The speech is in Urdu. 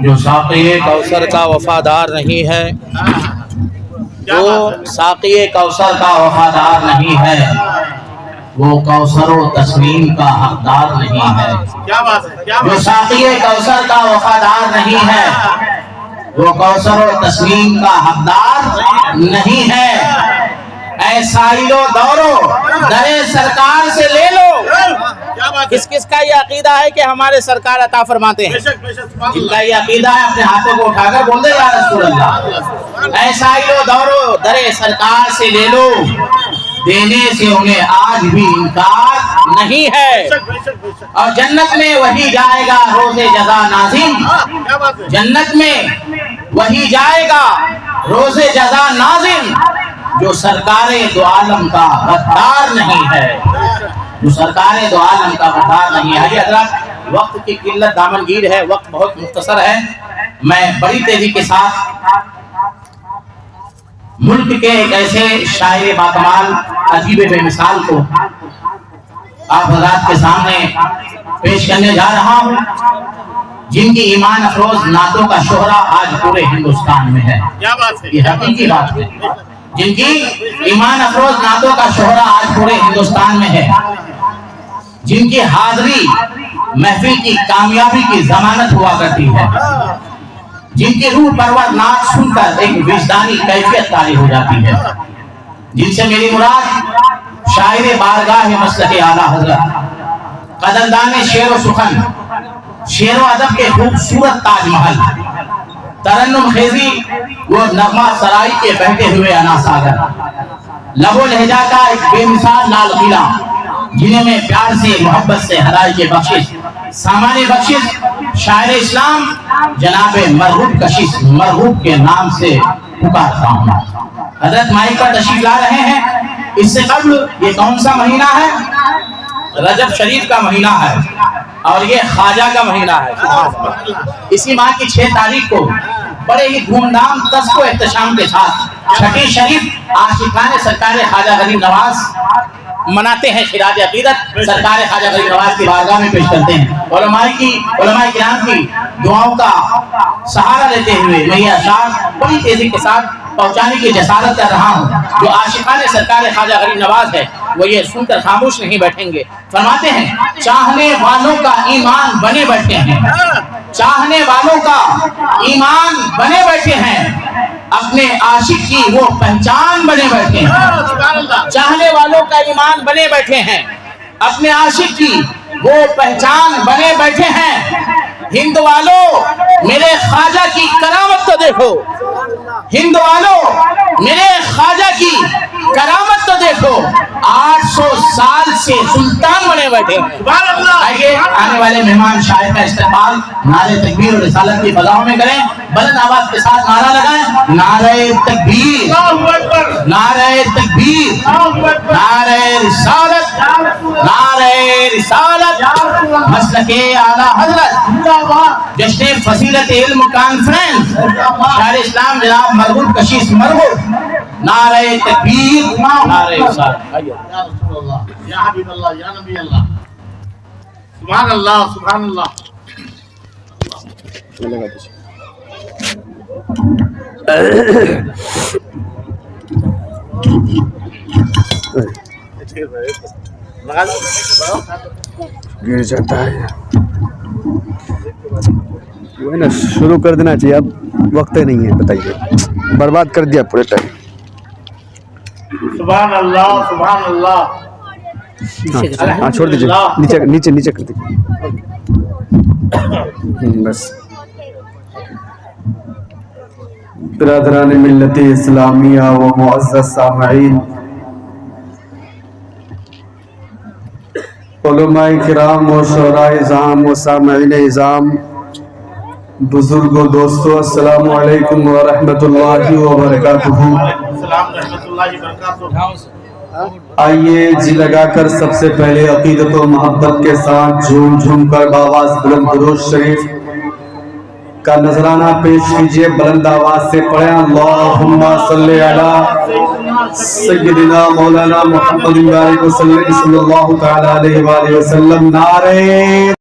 جو ساقی کوثر کا وفادار نہیں ہے، جو ساقی کوثر کا وفادار نہیں ہے، وہ کوثر و تسلیم کا حقدار نہیں ہے۔ جو ساقی کوثر کا وفادار نہیں ہے، وہ کوثر و تسلیم کا حقدار نہیں ہے۔ اے سائل و دورو در سرکار سے لے لو۔ کس کس کا یہ عقیدہ ہے کہ ہمارے سرکار عطا فرماتے ہیں؟ جن کا یہ عقیدہ ہے اپنے ہاتھوں کو اٹھا کر بول دے یا رسول اللہ۔ اے سائل و دورو در سرکار سے لے لو، دینے سے انہیں آج بھی انکار نہیں ہے۔ اور جنت میں وہی جائے گا روز جزا ناظم، جنت میں وہی جائے گا روز جزا ناظم، جو سرکار دو عالم کا غدار نہیں ہے، جو سرکار دو عالم کا غدار نہیں ہے۔ حضرات، وقت کی قلت دامنگیر ہے، وقت بہت مختصر ہے، میں بڑی تیزی کے ساتھ ملک کے ایک ایسے شاعر باکمال عجیب بے مثال کو آپ حضرات کے سامنے پیش کرنے جا رہا ہوں، جن کی ایمان افروز نعتوں کا شہرہ آج پورے ہندوستان میں ہے۔ یہ حقیقی بات ہے، جن کی ایمان افروز نعتوں کا شہرہ آج پورے ہندوستان میں ہے، جن کی حاضری محفل کی کامیابی کی ضمانت ہوا کرتی ہے، جن کی روح پرور نعت سن کر ایک وجدانی کیفیت طاری ہو جاتی ہے، جن سے میری مراد شاعر بارگاہ مسلک اعلیٰ حضرت، قدردان شعر و سخن، شعر و ادب کے خوبصورت تاج محل، ترنم خیزی وہ نغمہ سرائی کے بہتے ہوئے انا ساگر، لب و لہجہ کا ایک بے مثال لال قلعہ، جنہیں میں پیار سے محبت سے ہدائی کے بخشش سامان بخشش شاعر اسلام جناب مرغوب کشش مرغوب کے نام سے پکارتا ہوں۔ حضرت مائک پر تشریف لا رہے ہیں۔ اس سے قبل یہ کون سا مہینہ ہے؟ رجب شریف کا مہینہ ہے، اور یہ خواجہ کا مہینہ ہے۔ اسی ماہ کی 6 تاریخ کو بڑے ہی دھوم دھام طس و احتشام کے ساتھ چھٹی شریف عاشقان سرکار خواجہ غریب نواز مناتے ہیں، خراج عقیدت سرکار خواجہ غریب نواز کی بارگاہ میں پیش کرتے ہیں۔ علماء کرام کی دعاؤں کا سہارا لیتے ہوئے میں یہ اشعار بڑی تیزی کے ساتھ پہنچانے کی جسارت کر رہا ہوں۔ جو عاشقان سرکار خواجہ غریب نواز ہے وہ یہ سن کر خاموش نہیں بیٹھیں گے۔ فرماتے ہیں، چاہنے والوں کا ایمان بنے بیٹھے ہیں، چاہنے والوں کا ایمان بنے بیٹھے ہیں، اپنے عاشق کی وہ پہچان بنے بیٹھے ہیں۔ چاہنے والوں کا ایمان بنے بیٹھے ہیں، اپنے عاشق کی وہ پہچان بنے بیٹھے ہیں۔ ہند والوں میرے خواجہ کی کرامت تو دیکھو، ہند والوں میرے خواجہ کی کرامت تو دیکھو، 800 سال سے سلطان بنے بیٹھے ہیں۔ آئیے آنے والے مہمان شاعر کا استقبال نعرہ تکبیر اور رسالت کی فضاؤں میں کریں۔ بلند آواز کے ساتھ نعرہ لگائیں، نعرہ تکبیر، نعرہ تکبیر، نعرہ رسالت، نعرہ رسالت۔ مسلک اعلیٰ حضرت جشن فضیلت علم کانفرنس شاعر اسلام جناب مرغوب کشش مرغوب، نعرہ تکبیر، نعرہ رسالت۔ یا رسول اللہ، یا حبیب اللہ، یا نبی اللہ، سبحان اللہ، سبحان اللہ۔ گر جاتا ہے وہ ہے نا، شروع کر دینا چاہیے، اب وقت ہی نہیں ہے، بتائیے برباد کر دیا پورے ٹائم۔ سبحان اللہ، سبحان اللہ۔ ہاں چھوڑ دیجیے، نیچے نیچے نیچے کر دیجیے بس۔ برادران ملت اسلامیہ و معزز سامعین، علماء کرام و شعراء اعظام و سامعین اعظام، بزرگوں دوستو، السلام علیکم ورحمۃ اللہ وبرکاتہ۔ السلام رحمۃ اللہ وبرکاتہ۔ آئیے جی لگا کر سب سے پہلے عقیدت و محبت کے ساتھ جھوم جھوم کر بآواز بلند درود شریف کا نذرانہ پیش کیجئے۔ بلند آواز سے پڑھیں، اللہم صلی علی سیدنا مولانا محمد صلی اللہ تعالی علیہ وآلہ وسلم۔ نعرہ